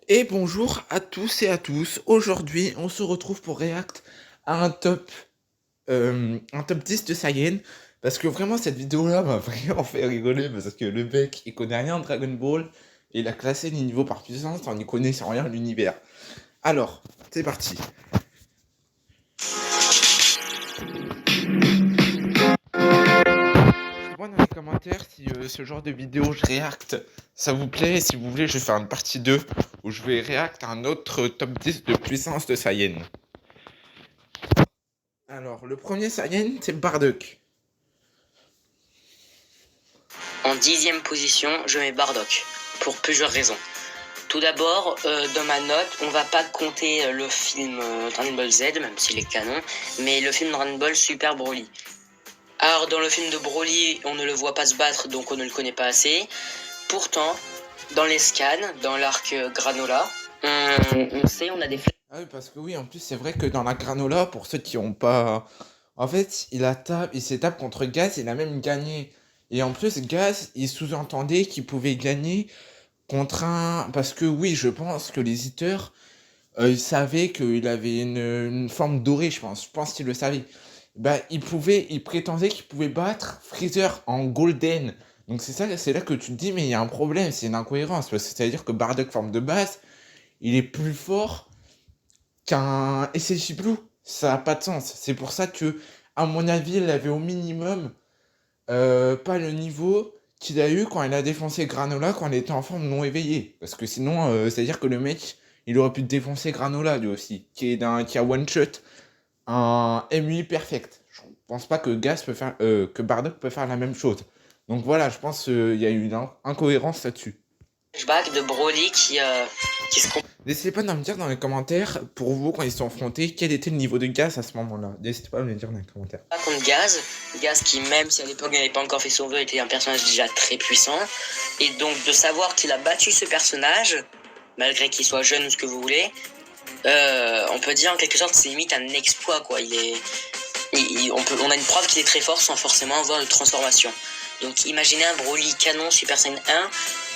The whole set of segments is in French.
Et bonjour à tous et à tous. Aujourd'hui, on se retrouve pour React à un top 10 de Saiyan. Parce que vraiment, cette vidéo-là m'a vraiment fait rigoler. Parce que le mec, il connaît rien de Dragon Ball. Et il a classé les niveaux par puissance en n'y connaissant rien de l'univers. Alors, c'est parti. Dites-moi dans les commentaires si ce genre de vidéo je React, ça vous plaît. Si vous voulez, je vais faire une partie 2 où je vais React à un autre top 10 de puissance de Saiyan. Alors, le premier Saiyan, c'est Bardock. En 10e position, je mets Bardock, pour plusieurs raisons. Tout d'abord, dans ma note, on va pas compter le film Dragon Ball Z, même s'il est canon, mais le film Dragon Ball Super Broly. Alors, dans le film de Broly, on ne le voit pas se battre, donc on ne le connaît pas assez. Pourtant, dans les scans, dans l'arc Granola, on sait, on a des... Ah oui, parce que oui, en plus, c'est vrai que dans la granola, pour ceux qui ont pas. En fait, il s'est tapé contre Gaz, il a même gagné. Et en plus, Gaz, il sous-entendait qu'il pouvait gagner contre un. Parce que oui, je pense que les hitters, ils savaient qu'il avait une forme dorée, je pense. Je pense qu'ils le savaient. Bah, il prétendait qu'il pouvait battre Freezer en Golden. Donc c'est là que tu te dis, mais il y a un problème, c'est une incohérence. Parce que c'est-à-dire que Bardock, forme de base, il est plus fort qu'un SSJ Blue. Ça n'a pas de sens. C'est pour ça que, à mon avis, il avait au minimum pas le niveau qu'il a eu quand il a défoncé Granola quand il était en forme non éveillée. Parce que sinon, c'est-à-dire que le mec, il aurait pu défoncer Granola lui aussi, qui a one shot un MUI perfect. Je pense pas que que Bardock peut faire la même chose. Donc voilà, je pense qu'il y a eu une incohérence là-dessus. flashbacks de Broly qui se N'hésitez pas à me dire dans les commentaires, pour vous, quand ils se sont affrontés, quel était le niveau de Gaz à ce moment-là. N'hésitez pas à me le dire dans les commentaires. combat contre Gaz. Gaz qui, même si à l'époque il n'avait pas encore fait son vœu, était un personnage déjà très puissant. Et donc de savoir qu'il a battu ce personnage, malgré qu'il soit jeune ou ce que vous voulez, on peut dire en quelque sorte c'est limite un exploit quoi. On a une preuve qu'il est très fort sans forcément avoir de transformation. Donc imaginez un Broly canon Super Saiyan 1,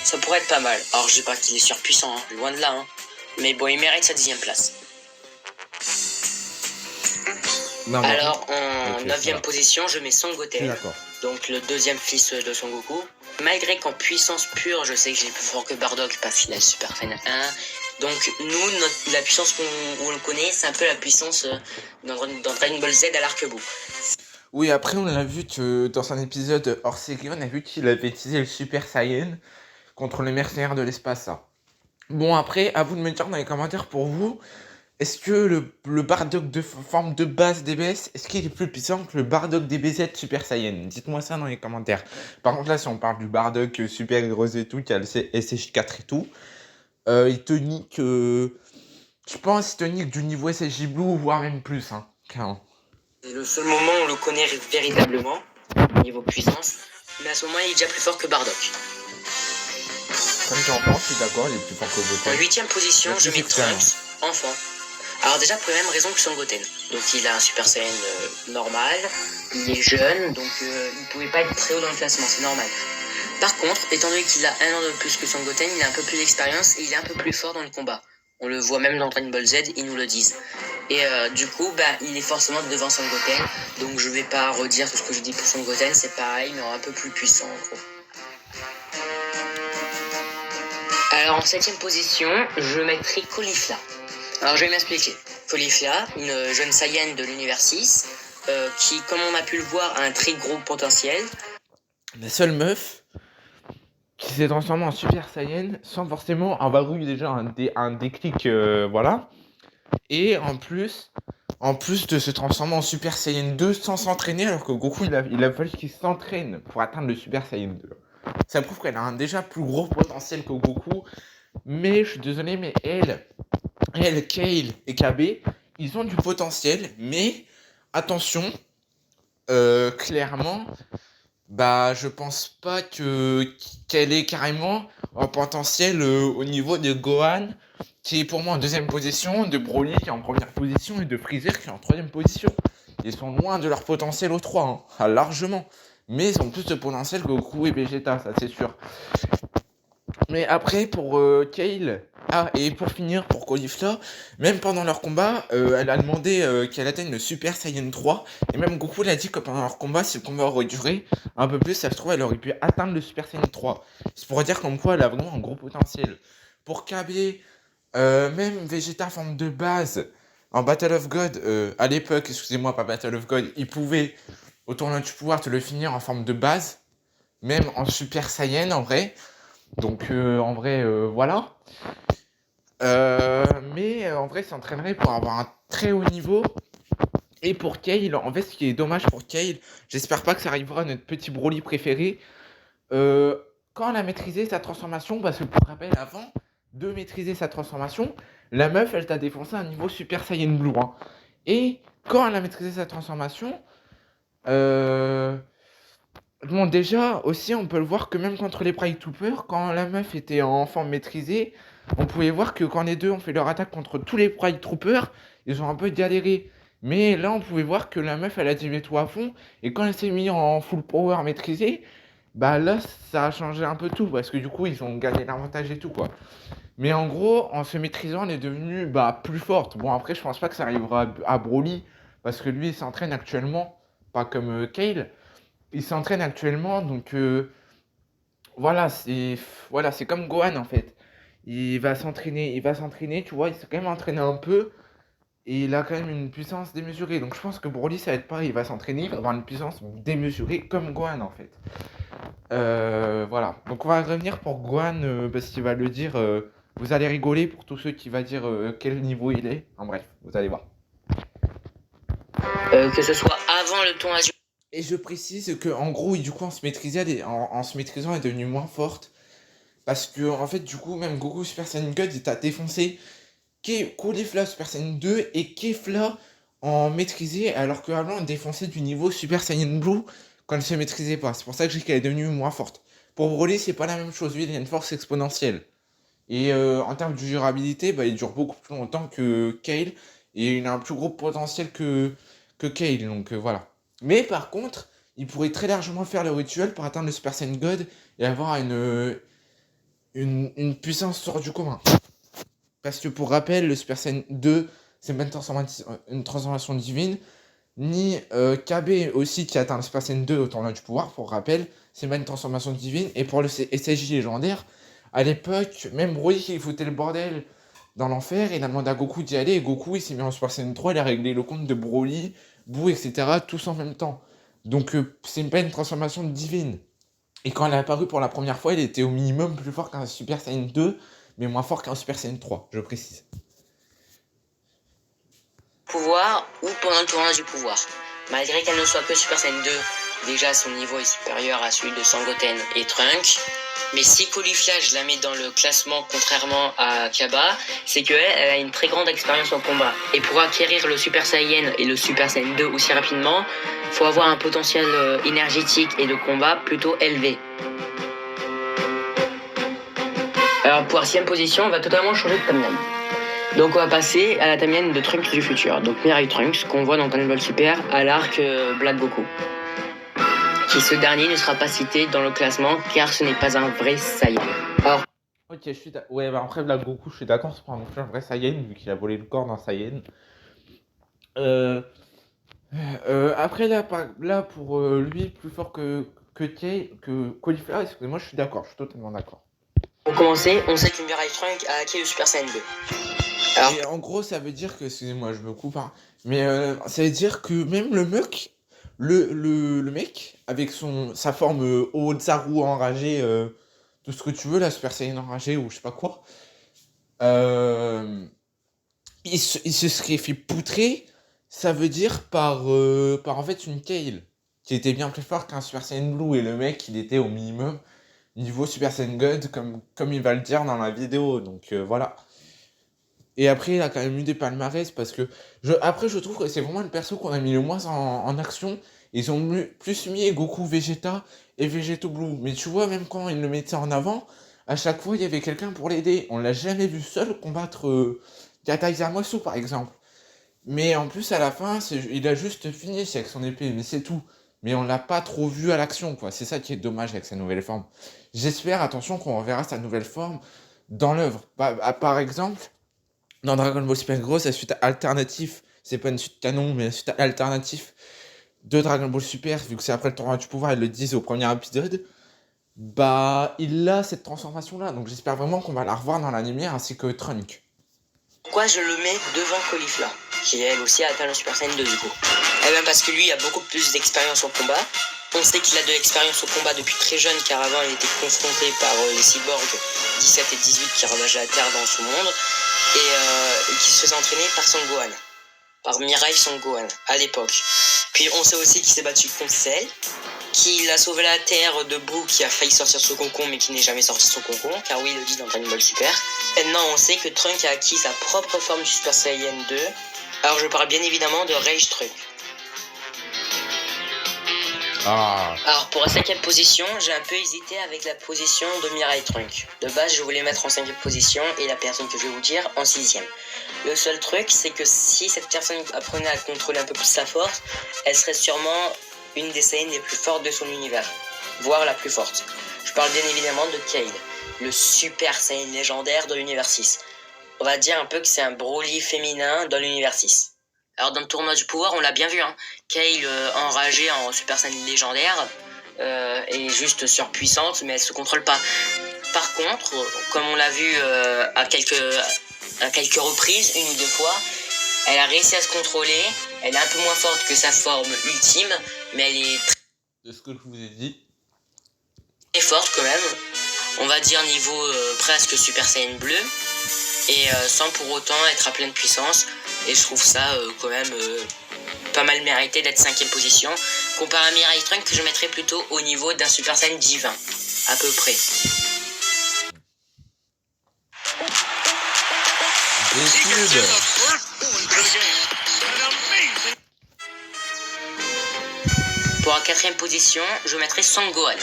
ça pourrait être pas mal. Alors je dis pas qu'il est surpuissant, hein, loin de là, hein. Mais bon, il mérite sa 10e place. Non, alors en ok, 9e position, je mets Son je suis Goten, d'accord. donc le deuxième fils de Son Goku. Malgré qu'en puissance pure, je sais que j'ai plus fort que Bardock parce qu'il a le Super Saiyan 1. Donc nous, la puissance où on le connaît, c'est un peu la puissance dans Dragon Ball Z à l'arc-bout. Oui, après, on a vu que dans un épisode hors série, on a vu qu'il avait utilisé le Super Saiyan contre les mercenaires de l'espace. Ça. Bon, après, à vous de me dire dans les commentaires pour vous, est-ce que le Bardock de forme de base DBS, est-ce qu'il est plus puissant que le Bardock DBZ Super Saiyan? Dites-moi ça dans les commentaires. Par contre, là, si on parle du Bardock Super Heroes et tout, qui a le SSJ4 et tout, il te nique, je pense, il te nique du niveau SSJ Blue, voire même plus, hein, carrément. C'est le seul moment où on le connaît véritablement, niveau puissance. Mais à ce moment, il est déjà plus fort que Bardock. Comme j'en pense, je suis d'accord, il est plus fort que En Goten. 8e position, Il a je plus mets Trunks, d'expérience. enfant. Alors déjà pour les mêmes raisons que Son Goten. Donc il a un Super Saiyan normal, il est jeune, donc il pouvait pas être très haut dans le classement, c'est normal. Par contre, étant donné qu'il a un an de plus que Son Goten, il a un peu plus d'expérience et il est un peu plus fort dans le combat. On le voit même dans Dragon Ball Z, ils nous le disent. Et du coup, il est forcément devant Son Goten, donc je vais pas redire tout ce que je dis pour Son Goten, c'est pareil, mais un peu plus puissant en gros. Alors en 7e position, je mettrai Caulifla. Alors je vais m'expliquer. Caulifla, une jeune Saiyan de l'univers 6, qui, comme on a pu le voir, a un très gros potentiel. La seule meuf qui s'est transformée en Super Saiyan sans forcément avoir eu déjà un déclic, voilà. Et en plus de se transformer en Super Saiyan 2 sans s'entraîner, alors que Goku, il a fallu qu'il s'entraîne pour atteindre le Super Saiyan 2. Ça prouve qu'elle a un déjà plus gros potentiel que Goku. Mais je suis désolé, mais Kale et KB, ils ont du potentiel. Mais attention, clairement, bah je pense pas qu'elle ait carrément un potentiel au niveau de Gohan, qui est pour moi en deuxième position, de Broly qui est en première position et de Freezer qui est en troisième position. Ils sont loin de leur potentiel aux trois, hein, largement. Mais ils ont plus de potentiel que Goku et Vegeta, ça c'est sûr. Mais après, pour Kale, ah, et pour finir, pour Caulifla, même pendant leur combat, elle a demandé qu'elle atteigne le Super Saiyan 3. Et même Goku l'a dit que pendant leur combat, si le combat aurait duré un peu plus, ça se trouve, elle aurait pu atteindre le Super Saiyan 3. C'est pour dire comme quoi elle a vraiment un gros potentiel. Pour KB, même Vegeta forme de base, en Battle of God, à l'époque, excusez-moi, pas Battle of God, il pouvait, au tournoi du pouvoir, te le finir en forme de base, même en Super Saiyan en vrai. Donc en vrai, voilà. Mais en vrai, il s'entraînerait pour avoir un très haut niveau. Et pour Kale, en fait, ce qui est dommage pour Kale, j'espère pas que ça arrivera à notre petit Broly préféré. Euh, Quand elle a maîtrisé sa transformation, parce que pour rappel, avant de maîtriser sa transformation, la meuf, elle t'a défoncé à un niveau Super Saiyan Blue, hein. Et quand elle a maîtrisé sa transformation, euh, bon, déjà, aussi, on peut le voir que même contre les Pride Troopers, quand la meuf était en forme maîtrisée, on pouvait voir que quand les deux ont fait leur attaque contre tous les Pride Troopers, ils ont un peu galéré. Mais là, on pouvait voir que la meuf, elle a tiré tout à fond, et quand elle s'est mise en full power maîtrisée, bah là, ça a changé un peu tout, parce que du coup, ils ont gagné l'avantage et tout, quoi. Mais en gros, en se maîtrisant, elle est devenue bah, plus forte. Bon, après, je pense pas que ça arrivera à Broly, parce que lui, il s'entraîne actuellement, pas comme Kale. Il s'entraîne actuellement, donc voilà, c'est comme Gohan en fait. Il va s'entraîner, tu vois, il s'est quand même entraîné un peu et il a quand même une puissance démesurée. Donc je pense que Broly ça va être pareil, il va s'entraîner, il va avoir une puissance démesurée comme Gohan en fait. Voilà. Donc on va revenir pour Gohan parce qu'il va le dire. Vous allez rigoler pour tous ceux qui va dire quel niveau il est. En bref, vous allez voir. Que ce soit avant le tournoi du... Et je précise que en gros, du coup, en se maîtrisant, elle est devenue moins forte. Parce que, en fait, du coup, même Goku Super Saiyan God, il t'a défoncé Caulifla Super Saiyan 2 et Kefla en maîtrisé, alors qu'avant, on défonçait du niveau Super Saiyan Blue quand elle se maîtrisait pas. C'est pour ça que je dis qu'elle est devenue moins forte. Pour Broly, c'est pas la même chose. Lui, il a une force exponentielle. Et en termes de durabilité, bah, il dure beaucoup plus longtemps que Kale. Et il a un plus gros potentiel que Kale. Donc voilà. Mais par contre, il pourrait très largement faire le rituel pour atteindre le Super Saiyan God et avoir une puissance hors du commun. Parce que pour rappel, le Super Saiyan 2, c'est pas une transformation divine, ni KB aussi qui atteint le Super Saiyan 2 au tournoi du pouvoir, pour rappel, c'est pas une transformation divine. Et pour le SSJ légendaire, à l'époque, même Broly qui foutait le bordel dans l'enfer, il a demandé à Goku d'y aller, et Goku il s'est mis en Super Saiyan 3, il a réglé le compte de Broly, Boo, etc., tous en même temps. Donc c'est pas une transformation divine. Et quand elle est apparue pour la première fois, il était au minimum plus fort qu'un Super Saiyan 2, mais moins fort qu'un Super Saiyan 3, je précise. pouvoir ou pendant le tournoi du pouvoir. Malgré qu'elle ne soit que Super Saiyan 2, déjà son niveau est supérieur à celui de Sangoten et Trunk. Mais si Caulifla, je la mets dans le classement contrairement à Kaba, c'est qu'elle a une très grande expérience en combat. Et pour acquérir le Super Saiyan et le Super Saiyan 2 aussi rapidement, il faut avoir un potentiel énergétique et de combat plutôt élevé. Alors pour la 6ème position, on va totalement changer de timeline. Donc on va passer à la timeline de Trunks du futur. Donc Mirai Trunks, qu'on voit dans Dragon Ball Super à l'arc Black Goku. Qui ce dernier ne sera pas cité dans le classement car ce n'est pas un vrai Saiyan. Or, Ok, ouais, bah après, là, Goku, je suis d'accord, c'est pas non plus un vrai Saiyan, vu qu'il a volé le corps d'un Saiyan. Euh, Après, là pour lui, plus fort que Cauliflower, excusez-moi, je suis d'accord, je suis totalement d'accord. pour commencer, on sait que Mirai Trunks a acquis le Super Saiyan 2. Alors, Et en gros, ça veut dire que, excusez-moi, je me coupe, hein, mais ça veut dire que même le mec, avec sa forme Ozaru enragé, tout ce que tu veux, la Super Saiyan enragé ou je sais pas quoi, euh, il se serait fait poutrer, ça veut dire par en fait une Kale, qui était bien plus fort qu'un Super Saiyan Blue, et le mec, il était au minimum niveau Super Saiyan God, comme il va le dire dans la vidéo, donc voilà. Et après, il a quand même eu des palmarès parce que. Après, je trouve que c'est vraiment le perso qu'on a mis le moins en action. Ils ont plus mis Goku Vegeta et Vegeto Blue. Mais tu vois, même quand ils le mettaient en avant, à chaque fois, il y avait quelqu'un pour l'aider. On l'a jamais vu seul combattre Yatai Zamasu, par exemple. Mais en plus, à la fin, il a juste fini avec son épée, mais c'est tout. mais on l'a pas trop vu à l'action, quoi. C'est ça qui est dommage avec sa nouvelle forme. J'espère, attention, qu'on reverra sa nouvelle forme dans l'œuvre. Par exemple, dans Dragon Ball Super Gros, la suite alternative, c'est pas une suite canon, mais la suite alternative de Dragon Ball Super, vu que c'est après le tournoi du pouvoir, ils le disent au premier épisode, bah, il a cette transformation-là. Donc j'espère vraiment qu'on va la revoir dans l'anime ainsi que Trunk. Pourquoi je le mets devant Caulifla, qui elle aussi a atteint le Super Saiyan 2 du coup? Eh bien parce que lui a beaucoup plus d'expérience au combat. On sait qu'il a de l'expérience au combat depuis très jeune, car avant il était confronté par les cyborgs 17 et 18 qui ravageaient la Terre dans ce monde, et qui se faisait entraîner par Son Gohan, par Mirai Son Gohan à l'époque. Puis on sait aussi qu'il s'est battu contre Cell, qu'il a sauvé la Terre de Boo qui a failli sortir son concombre mais qui n'est jamais sorti son concombre, car oui, il le dit dans Dragon Ball Super. Maintenant, on sait que Trunk a acquis sa propre forme du Super Saiyan 2. Alors je parle bien évidemment de Rage Trunk. Alors pour la 5e position, j'ai un peu hésité avec la position de Mirai Trunk. De base, je voulais mettre en 5e position et la personne que je vais vous dire en 6e. Le seul truc, c'est que si cette personne apprenait à contrôler un peu plus sa force, elle serait sûrement une des Saiyans les plus fortes de son univers, voire la plus forte. Je parle bien évidemment de Kale, le Super Saiyan légendaire de l'univers 6. On va dire un peu que c'est un Broly féminin dans l'univers 6. Alors dans le tournoi du pouvoir, on l'a bien vu, hein. Kale enragée en Super Saiyan légendaire est juste surpuissante, mais elle se contrôle pas. Par contre, comme on l'a vu à quelques reprises, une ou deux fois, elle a réussi à se contrôler. Elle est un peu moins forte que sa forme ultime, mais elle est De ce que je vous ai dit. très forte quand même. On va dire niveau presque Super Saiyan bleu, et sans pour autant être à pleine puissance. Et je trouve ça quand même pas mal mérité d'être 5e position, comparé à Mirai Trunk que je mettrais plutôt au niveau d'un Super Saiyan divin, à peu près. Pour la 4e position, je mettrais Son Gohan.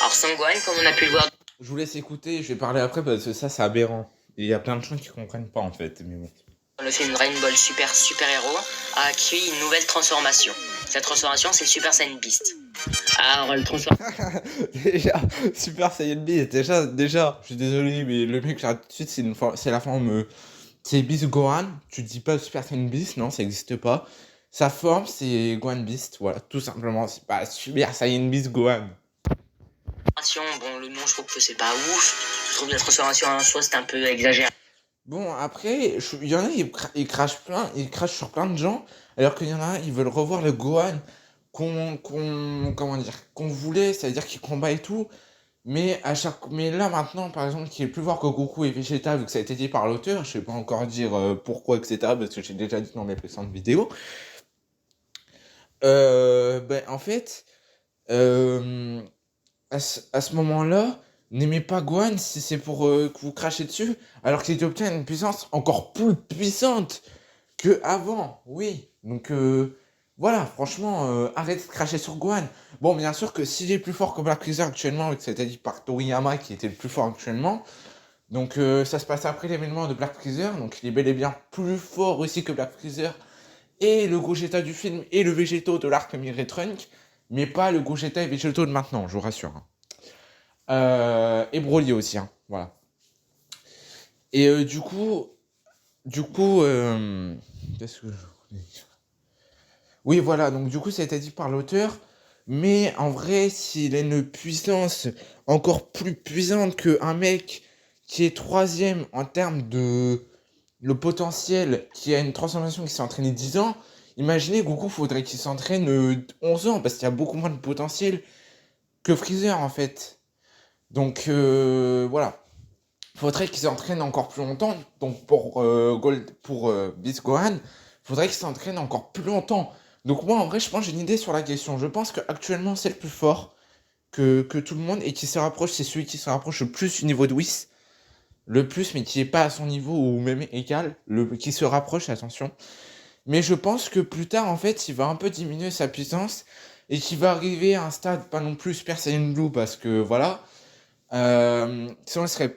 Alors Son Gohan, comme on a pu le voir... Je vous laisse écouter, je vais parler après parce que ça c'est aberrant. Il y a plein de gens qui comprennent pas en fait, mais bon. Le film Dragon Ball Super Héros a acquis une nouvelle transformation. Cette transformation, c'est le Super Saiyan Beast. Alors, le transformation... Déjà, Super Saiyan Beast, déjà, je suis désolé, mais le mec, là, tout de suite, c'est la forme... c'est Beast Gohan, tu dis pas Super Saiyan Beast, non, ça n'existe pas. Sa forme, c'est Gohan Beast, voilà, tout simplement, c'est pas Super Saiyan Beast Gohan. Bon, le nom, je trouve que c'est pas ouf. Je trouve que la transformation en soi, c'est un peu exagéré. Bon, après, il y en a, ils crachent sur plein de gens, alors qu'il y en a, ils veulent revoir le Gohan qu'on voulait, c'est-à-dire qu'il combat et tout, mais là maintenant, par exemple, qui est plus fort que Goku et Vegeta, vu que ça a été dit par l'auteur, je sais pas encore dire pourquoi, etc., parce que j'ai déjà dit dans mes précédentes vidéos, ben, en fait, euh, à ce moment-là, n'aimez pas Gohan si c'est pour que vous crachez dessus, alors qu'il obtient une puissance encore plus puissante que avant, oui. Donc voilà, franchement, arrêtez de cracher sur Gohan. Bon, bien sûr que s'il est plus fort que Black Freezer actuellement, et que c'était dit par Toriyama qui était le plus fort actuellement, donc ça se passe après l'événement de Black Freezer, donc il est bel et bien plus fort aussi que Black Freezer, et le Gogeta du film, et le Végéto de l'arc Mirai Trunk, mais pas le Gogeta et Végéto de maintenant, je vous rassure. Et Broly aussi, hein, voilà. Et qu'est-ce que je voulais dire? Oui, voilà, donc du coup, ça a été dit par l'auteur, mais en vrai, s'il a une puissance encore plus puissante qu'un mec qui est troisième en termes de le potentiel, qui a une transformation qui s'est entraîné 10 ans, imaginez Goku, faudrait qu'il s'entraîne 11 ans, parce qu'il y a beaucoup moins de potentiel que Freezer, en fait. Donc, voilà. Faudrait qu'il s'entraîne encore plus longtemps. Donc, pour Beast Gohan, faudrait qu'il s'entraîne encore plus longtemps. Donc, moi, en vrai, je pense que j'ai une idée sur la question. Je pense qu'actuellement, c'est le plus fort que tout le monde et qui se rapproche, c'est celui qui se rapproche le plus du niveau de Whis. Le plus, mais qui n'est pas à son niveau ou même égal. Qui se rapproche, attention. Mais je pense que plus tard, en fait, il va un peu diminuer sa puissance et qu'il va arriver à un stade pas non plus Super Saiyan Blue parce que voilà. Sinon, il serait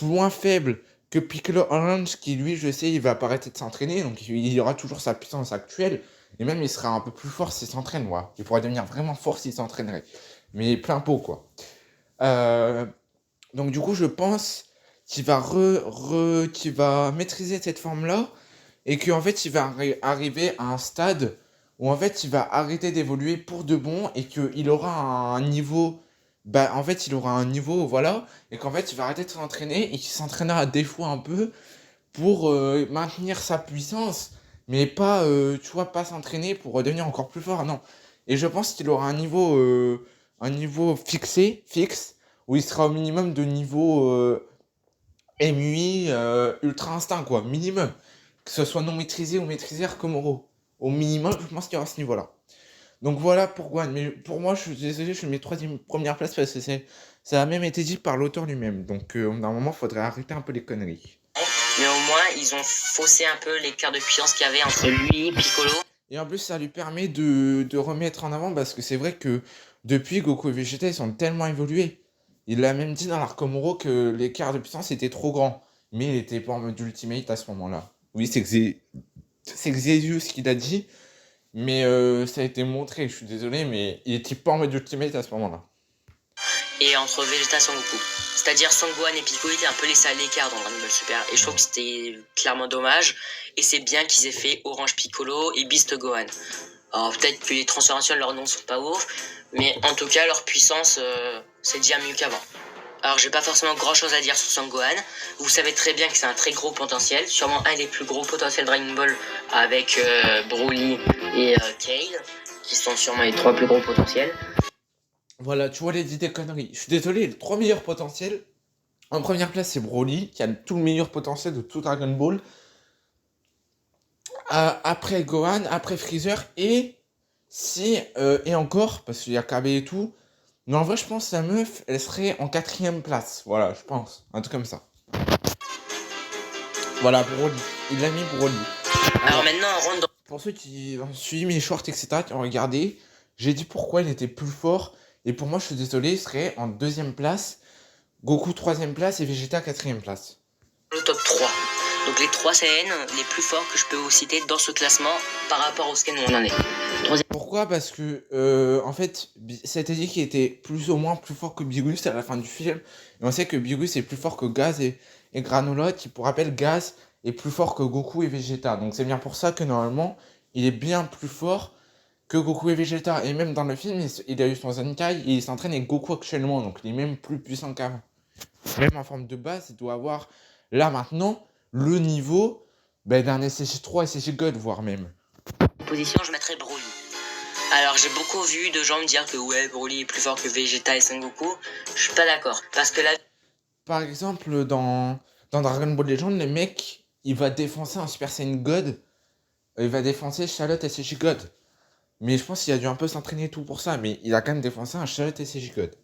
moins faible que Piccolo Orange qui, lui, je sais, il va pas arrêter de s'entraîner donc il y aura toujours sa puissance actuelle. Et même, il serait un peu plus fort s'il s'entraîne, ouais. Il pourrait devenir vraiment fort s'il s'entraînerait. Mais plein pot, quoi. Euh, donc, du coup, je pense qu'il va, qu'il va maîtriser cette forme-là et qu'en fait, il va arriver à un stade où en fait, il va arrêter d'évoluer pour de bon et qu'il aura un niveau. Bah, en fait, il aura un niveau, voilà, et qu'en fait, il va arrêter de s'entraîner et qu'il s'entraînera à des fois un peu pour maintenir sa puissance, mais pas, tu vois, pas s'entraîner pour devenir encore plus fort, non. Et je pense qu'il aura un niveau fixe, où il sera au minimum de niveau MUI Ultra Instinct, quoi, minimum. Que ce soit non maîtrisé ou maîtrisé Arcomoro. Au minimum, je pense qu'il y aura ce niveau-là. Donc voilà pour Guan. Mais pour moi, je suis désolé, je mets troisième, première place parce que ça a même été dit par l'auteur lui-même. Donc normalement, il faudrait arrêter un peu les conneries. Mais au moins, ils ont faussé un peu l'écart de puissance qu'il y avait entre lui, Piccolo. Et en plus, ça lui permet de remettre en avant parce que c'est vrai que depuis, Goku et Vegeta, ils sont tellement évolués. Il a même dit dans l'Arcomoro que l'écart de puissance était trop grand. Mais il était pas en mode Ultimate à ce moment-là. Oui, c'est Xezius qui l'a dit. Mais ça a été montré, je suis désolé, mais il était pas en mode Ultimate à ce moment-là. Et entre Vegeta et Son Goku. C'est-à-dire Son Gohan et Piccolo étaient un peu laissés à l'écart dans Dragon Ball Super. Et je trouve que c'était clairement dommage. Et c'est bien qu'ils aient fait Orange Piccolo et Beast Gohan. Alors peut-être que les transformations de leurs noms sont pas ouf. Mais en tout cas, leur puissance, c'est déjà mieux qu'avant. Alors j'ai pas forcément grand chose à dire sur Son Gohan. Vous savez très bien que c'est un très gros potentiel. Sûrement un des plus gros potentiels Dragon Ball avec Broly et Kale. Qui sont sûrement les 3 plus gros potentiels. Voilà, tu vois les idées conneries. Je suis désolé, les 3 meilleurs potentiels. En première place, c'est Broly, qui a tout le meilleur potentiel de tout Dragon Ball. Après Gohan, après Freezer, et et encore, parce qu'il y a KB et tout. Mais en vrai, je pense que la meuf, elle serait en quatrième place. Voilà, je pense. Un truc comme ça. Voilà, Broly. Il a mis Broly. Alors maintenant, on rentre dans... Pour ceux qui ont suivi mes shorts, etc., qui ont regardé, j'ai dit pourquoi il était plus fort. Et pour moi, je suis désolé, il serait en deuxième place, Goku troisième place et Vegeta quatrième place. le top 3. Donc les 3 Saiyan les plus forts que je peux vous citer dans ce classement par rapport au scan où on en est. Pourquoi? Parce que, en fait, c'était dit qu'il était plus ou moins plus fort que Bigus à la fin du film. Et on sait que Bigus est plus fort que Gaz et Granola, qui pour rappel, Gaz est plus fort que Goku et Vegeta. Donc c'est bien pour ça que normalement, il est bien plus fort que Goku et Vegeta. Et même dans le film, il a eu son Zenkai et il s'entraîne avec Goku actuellement. Donc il est même plus puissant qu'avant. Même en forme de base, il doit avoir, là maintenant, le niveau d'un SSJ3, SSJ God, voire même. Position, je mettrais Broly. Alors j'ai beaucoup vu de gens me dire que ouais, Broly est plus fort que Vegeta et Son Goku. Je suis pas d'accord. Parce que là... Par exemple, dans Dragon Ball Legend, le mec, il va défoncer un Super Saiyan God. Il va défoncer Charlotte SSJ God. Mais je pense qu'il a dû un peu s'entraîner tout pour ça. Mais il a quand même défoncé un Charlotte SSJ God.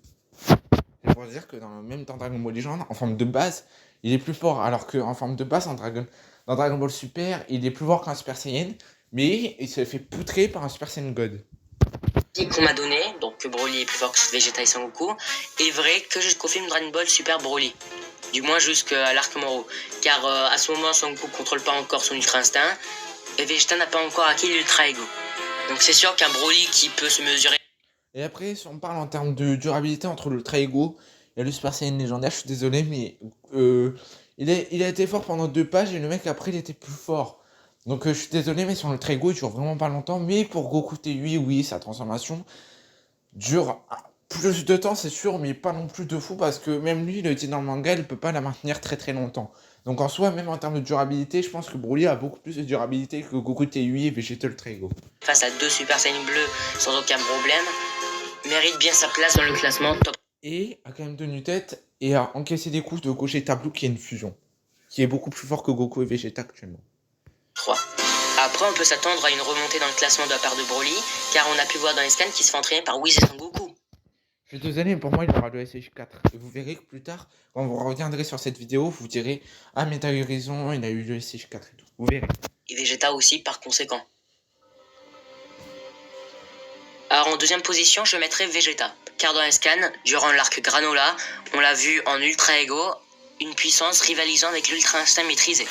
C'est pour dire que même dans Dragon Ball Legend, en forme de base, il est plus fort. Alors qu'en forme de base, dans Dragon Ball Super, il est plus fort qu'un Super Saiyan. Mais il se fait poutrer par un Super Saiyan God. Qu'on m'a donné, donc que Broly est plus fort que Vegeta et Son Goku, est vrai que jusqu'au film Dragon Ball Super Broly. Du moins jusqu'à l'arc Moro. Car à ce moment, Son Goku contrôle pas encore son Ultra Instinct. Et Vegeta n'a pas encore acquis l'Ultra Ego. Donc c'est sûr qu'un Broly qui peut se mesurer... Et après, si on parle en termes de durabilité entre l'Ultra Ego et le Super Saiyan légendaire, je suis désolé, mais il a été fort pendant 2 pages et le mec après il était plus fort. Donc je suis désolé, mais sur l'Ultra Ego il dure vraiment pas longtemps. Mais pour Goku T8, oui, sa transformation dure plus de temps, c'est sûr, mais pas non plus de fou parce que même lui, il le dit dans le manga, il peut pas la maintenir très très longtemps. Donc en soi, même en termes de durabilité, je pense que Broly a beaucoup plus de durabilité que Goku T8 et Vegeta Ultra Ego. Face à 2 Super Saiyan bleus sans aucun problème, mérite bien sa place dans le classement top. Et a quand même tenu tête et a encaissé des coups de Gogeta Blue qui est une fusion. Qui est beaucoup plus fort que Goku et Vegeta actuellement. 3. Après, on peut s'attendre à une remontée dans le classement de la part de Broly, car on a pu voir dans les scans qu'il se fait entraîner par Whis et Son Goku. Je suis désolé, mais pour moi, il aura le SSJ4. Et vous verrez que plus tard, quand vous reviendrez sur cette vidéo, vous direz ah, mais t'as eu raison, il a eu le SSJ4 et tout. Vous verrez. Et Vegeta aussi, par conséquent. Alors, en deuxième position, je mettrai Vegeta. Car dans les scans, durant l'arc Granola, on l'a vu en Ultra Ego, une puissance rivalisant avec l'Ultra Instinct maîtrisé.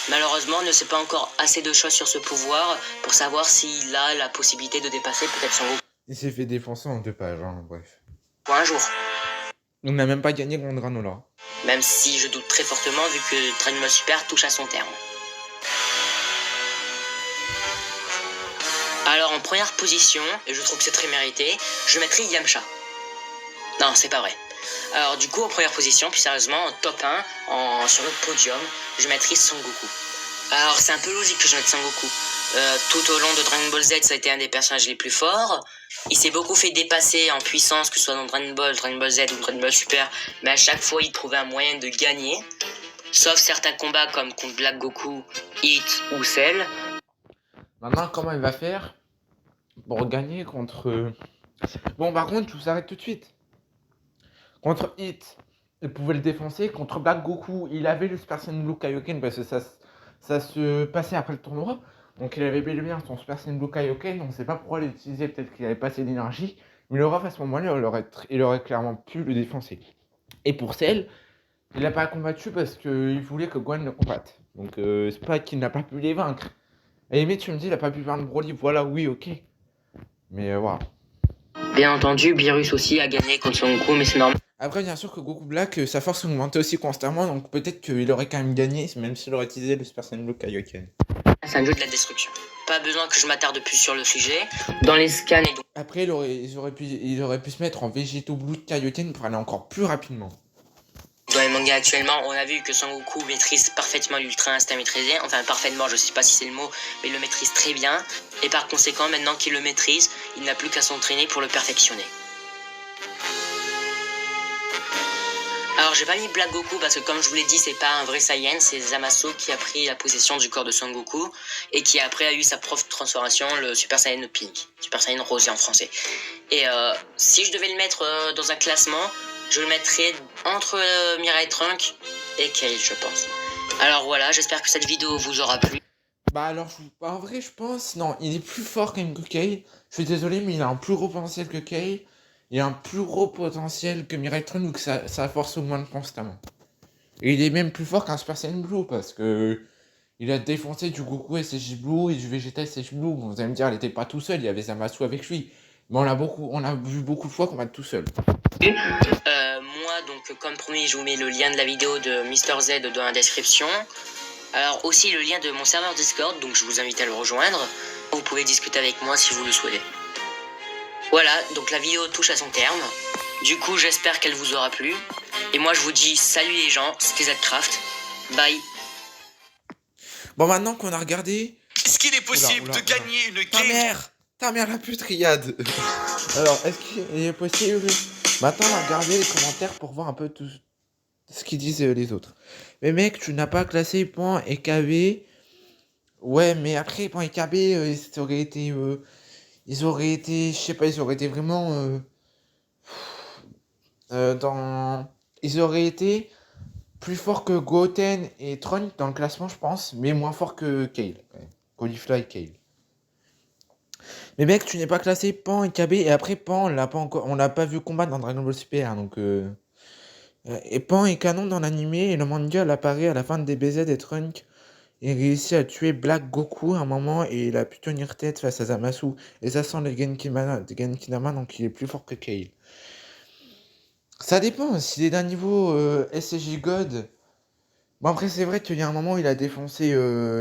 Malheureusement, on ne sait pas encore assez de choses sur ce pouvoir pour savoir s'il a la possibilité de dépasser peut-être Son Goku Il s'est fait défoncer en 2 pages, hein, bref. un jour. On n'a même pas gagné contre Granola. Même si je doute très fortement vu que Dragon Ball Super touche à son terme. Alors en première position, et je trouve que c'est très mérité, je mettrai Yamcha. Non, c'est pas vrai. Alors du coup, en première position, plus sérieusement, en top 1, sur le podium, je mettrai Son Goku. Alors c'est un peu logique que je mette Son Goku. Tout au long de Dragon Ball Z, ça a été un des personnages les plus forts. Il s'est beaucoup fait dépasser en puissance, que ce soit dans Dragon Ball Z ou Dragon Ball Super, mais à chaque fois il trouvait un moyen de gagner. Sauf certains combats comme contre Black Goku, Hit ou Cell. Maintenant, comment il va faire pour gagner contre... Bon, par contre, je vous arrête tout de suite. Contre Hit, il pouvait le défoncer. Contre Black Goku, il avait le Super Saiyan Blue Kaioken parce que ça se passait après le tournoi. Donc il avait bel et bien son Super Saiyan Blue Kaioken. On ne sait pas pourquoi l'utiliser, peut-être qu'il avait pas assez d'énergie. Mais le Ruff à ce moment-là, il aurait clairement pu le défoncer. Et pour Cell, il n'a pas combattu parce qu'il voulait que Gohan le combatte. Donc c'est pas qu'il n'a pas pu les vaincre. À la limite, tu me dis, il n'a pas pu vaincre Broly. Voilà, oui, ok. Mais voilà. Bien entendu, Beerus aussi a gagné contre Son Goku, mais c'est normal. Après, bien sûr que Goku Black, sa force augmentait aussi constamment, donc peut-être qu'il aurait quand même gagné, même s'il aurait utilisé le Super Saiyan Blue Kaioken. C'est un jeu de la destruction. Pas besoin que je m'attarde plus sur le sujet. Dans les scans et donc... Après, il aurait pu se mettre en Végéto Blue Kaioken pour aller encore plus rapidement. Dans les mangas actuellement, on a vu que Son Goku maîtrise parfaitement l'Ultra Instinct maîtrisé. Enfin, parfaitement, je sais pas si c'est le mot, mais il le maîtrise très bien. Et par conséquent, maintenant qu'il le maîtrise, il n'a plus qu'à s'entraîner pour le perfectionner. Alors, j'ai pas mis Black Goku parce que, comme je vous l'ai dit, c'est pas un vrai Saiyan, c'est Zamasu qui a pris la possession du corps de Son Goku et qui après a eu sa propre transformation, le Super Saiyan Pink, Super Saiyan Rosé en français. Et si je devais le mettre dans un classement, je le mettrais entre Mirai Trunk et Kale, je pense. Alors voilà, j'espère que cette vidéo vous aura plu. Bah alors, en vrai, je pense, non, il est plus fort quand même que Kale. Je suis désolé, mais il a un plus gros potentiel que Kale. Il a un plus gros potentiel que Mirai Trunk, donc sa force augmente constamment. Et il est même plus fort qu'un Super Saiyan Blue, parce que il a défoncé du Goku SSJ Blue et du Vegeta SSJ Blue. Bon, vous allez me dire, il était pas tout seul, il y avait Zamasu avec lui. Mais on a vu beaucoup de fois qu'on va être tout seul. Moi, donc, comme promis, je vous mets le lien de la vidéo de Mister Z dans la description. Alors, aussi le lien de mon serveur Discord, donc je vous invite à le rejoindre. Vous pouvez discuter avec moi si vous le souhaitez. Voilà, donc la vidéo touche à son terme. Du coup, j'espère qu'elle vous aura plu. Et moi, je vous dis salut les gens, c'était Zcraft. Bye. Bon, maintenant qu'on a regardé... Est-ce qu'il est possible de gagner une game? Ta mère la putriade. Alors, est-ce qu'il est possible... Maintenant, on va regarder les commentaires pour voir un peu tout ce qu'ils disent les autres. Mais mec, tu n'as pas classé Pan et KB. Ouais, mais après, Pan et KB, ils auraient été... je sais pas, ils auraient été vraiment... Ils auraient été plus forts que Goten et Trunks dans le classement, je pense, mais moins forts que Kale, quand même. Caulifla et Kale. Mais mec, tu n'es pas classé Pan et KB, et après Pan, on l'a pas vu combattre dans Dragon Ball Super, donc... Et Pan est canon dans l'anime, et le manga, il apparaît à la fin de DBZ et Trunks. Il réussit à tuer Black Goku à un moment, et il a pu tenir tête face à Zamasu. Et ça sent les Genkinama, donc il est plus fort que Kale. Ça dépend, s'il est d'un niveau SSJ God. Bon, après, c'est vrai qu'il y a un moment où il a défoncé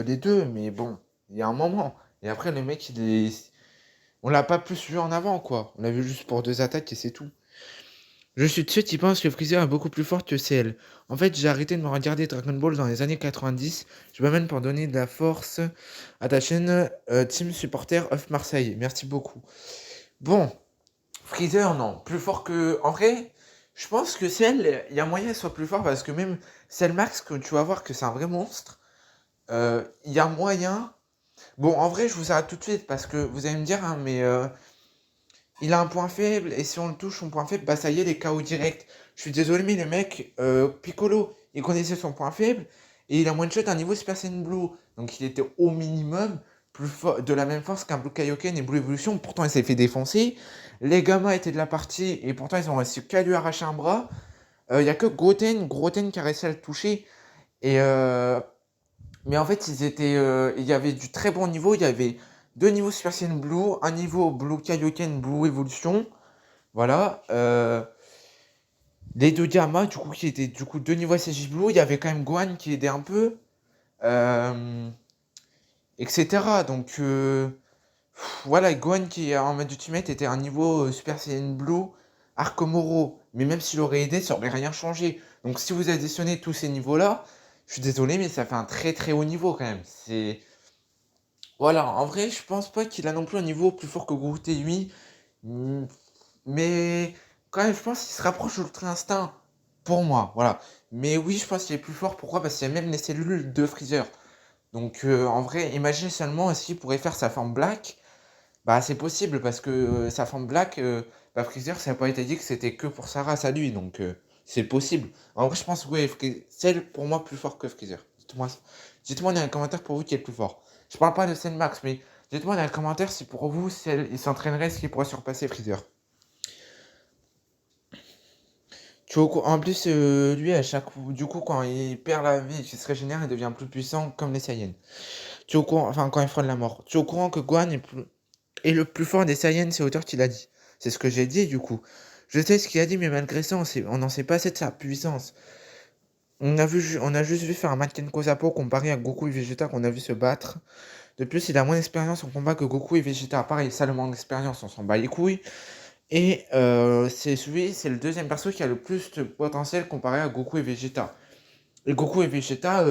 les deux, mais bon, il y a un moment. Et après, le mec, on l'a pas plus vu en avant, quoi. On l'a vu juste pour 2 attaques et c'est tout. Je suis de ceux qui pensent que Freezer est beaucoup plus fort que Cell. En fait, j'ai arrêté de me regarder Dragon Ball dans les années 90. Je m'amène pour donner de la force à ta chaîne Team Supporter of Marseille. Merci beaucoup. Bon, Freezer, non. Plus fort que... En vrai, je pense que Cell, il y a moyen qu'il soit plus fort parce que même Cell Max, que tu vas voir que c'est un vrai monstre, il y a moyen... Bon, en vrai, je vous arrête tout de suite parce que vous allez me dire, hein, mais il a un point faible et si on le touche son point faible, bah ça y est, les KO direct. Je suis désolé, mais le mec, Piccolo, il connaissait son point faible et il a one shot un niveau Super Saiyan Blue. Donc il était au minimum plus fort, de la même force qu'un Blue Kaioken et Blue Evolution. Pourtant, il s'est fait défoncer. Les gamins étaient de la partie et pourtant, ils ont réussi qu'à lui arracher un bras. Il y a que Groten qui a réussi à le toucher. Et mais en fait, il y avait du très bon niveau. Il y avait 2 niveaux Super Saiyan Blue, un niveau Blue Kaioken, Blue Evolution. Voilà. Les 2 Gamma, du coup, qui étaient du coup 2 niveaux SSJ Blue. Il y avait quand même Gohan qui aidait un peu. euh, etc. Donc voilà, Gohan qui en mode Ultimate était un niveau Super Saiyan Blue, Arcomoro. Mais même s'il aurait aidé, ça aurait rien changé. Donc si vous additionnez tous ces niveaux-là, je suis désolé, mais ça fait un très très haut niveau quand même. C'est Voilà, en vrai, je pense pas qu'il a non plus un niveau plus fort que Groot et lui. Mm, Mais quand même, je pense qu'il se rapproche de l'Ultra Instinct pour moi. Voilà. Mais oui, je pense qu'il est plus fort. Pourquoi? Parce qu'il y a même les cellules de Freezer. Donc en vrai, imaginez seulement s'il pourrait faire sa forme Black. Bah c'est possible parce que sa forme Black, bah, Freezer, ça n'a pas été dit que c'était que pour sa race à lui. Donc c'est possible. En vrai, je pense que ouais, c'est pour moi plus fort que Freezer. Dites-moi dans les commentaires pour vous qui est le plus fort. Je parle pas de Scène Max, mais dites-moi dans les commentaires si pour vous, il s'entraînerait, ce qu'il pourrait surpasser Freezer. En plus, lui, du coup, quand il perd la vie et qu'il se régénère, il devient plus puissant comme les Saiyans. Tu es au courant, enfin, quand il frôle la mort. Tu es au courant que Gohan est le plus fort des Saiyans, c'est auteur qui l'a dit. C'est ce que j'ai dit, du coup. Je sais ce qu'il a dit, mais malgré ça, on n'en sait pas assez de sa puissance. On a juste vu faire un Maten Kosapo comparé à Goku et Vegeta qu'on a vu se battre. De plus, il a moins d'expérience en combat que Goku et Vegeta. Pareil, ça, le manque d'expérience, on s'en bat les couilles. Et c'est le deuxième perso qui a le plus de potentiel comparé à Goku et Vegeta. Et Goku et Vegeta,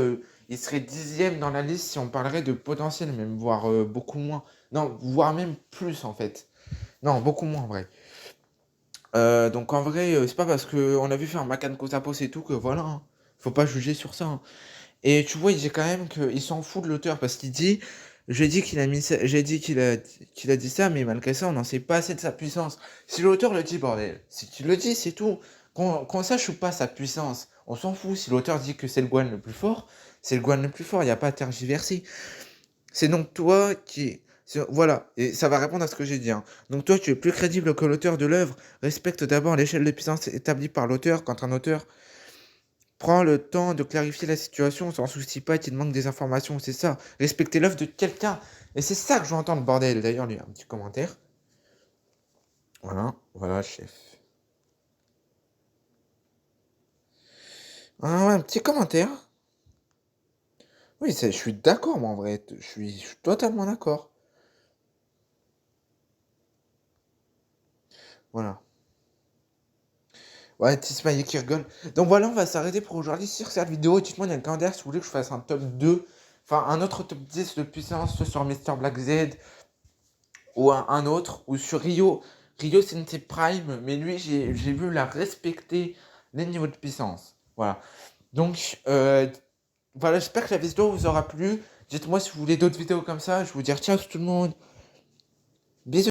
ils seraient 10e dans la liste si on parlerait de potentiel, même, voire beaucoup moins. Non, voire même plus en fait. Non, beaucoup moins en vrai. Donc en vrai, c'est pas parce qu'on a vu faire Makan Kotapos et tout que voilà, hein. Faut pas juger sur ça, hein. Et tu vois, il dit quand même qu'il s'en fout de l'auteur parce qu'il dit, j'ai dit qu'il a mis ça, j'ai dit qu'il a dit ça, mais malgré ça, on n'en sait pas assez de sa puissance. Si l'auteur le dit, bordel, si tu le dis, c'est tout. Qu'on sache ou pas sa puissance, on s'en fout. Si l'auteur dit que c'est le Gohan le plus fort, c'est le Gohan le plus fort, il n'y a pas à tergiverser. C'est donc toi qui... Voilà, et ça va répondre à ce que j'ai dit, hein. Donc toi, tu es plus crédible que l'auteur de l'œuvre. Respecte d'abord l'échelle de puissance établie par l'auteur. Quand un auteur prend le temps de clarifier la situation, on s'en soucie pas qu'il manque des informations, c'est ça. Respecter l'œuvre de quelqu'un. Et c'est ça que je veux entendre, bordel. D'ailleurs, lui, un petit commentaire. Voilà, voilà, chef. Ah ouais, un petit commentaire. Oui, je suis d'accord, moi, en vrai. Je suis totalement d'accord. Voilà. Ouais, Tismaïe qui rigole. Donc voilà, on va s'arrêter pour aujourd'hui sur cette vidéo. Dites-moi dans les commentaires si vous voulez que je fasse un top 2. Enfin, un autre top 10 de puissance, soit sur Mister Black Z, ou un autre, ou sur Rio. Rio, c'est une type Prime, mais lui, j'ai vu la respecter les niveaux de puissance. Voilà. Donc, voilà, j'espère que la vidéo vous aura plu. Dites-moi si vous voulez d'autres vidéos comme ça. Je vous dis ciao tout le monde. Bisous.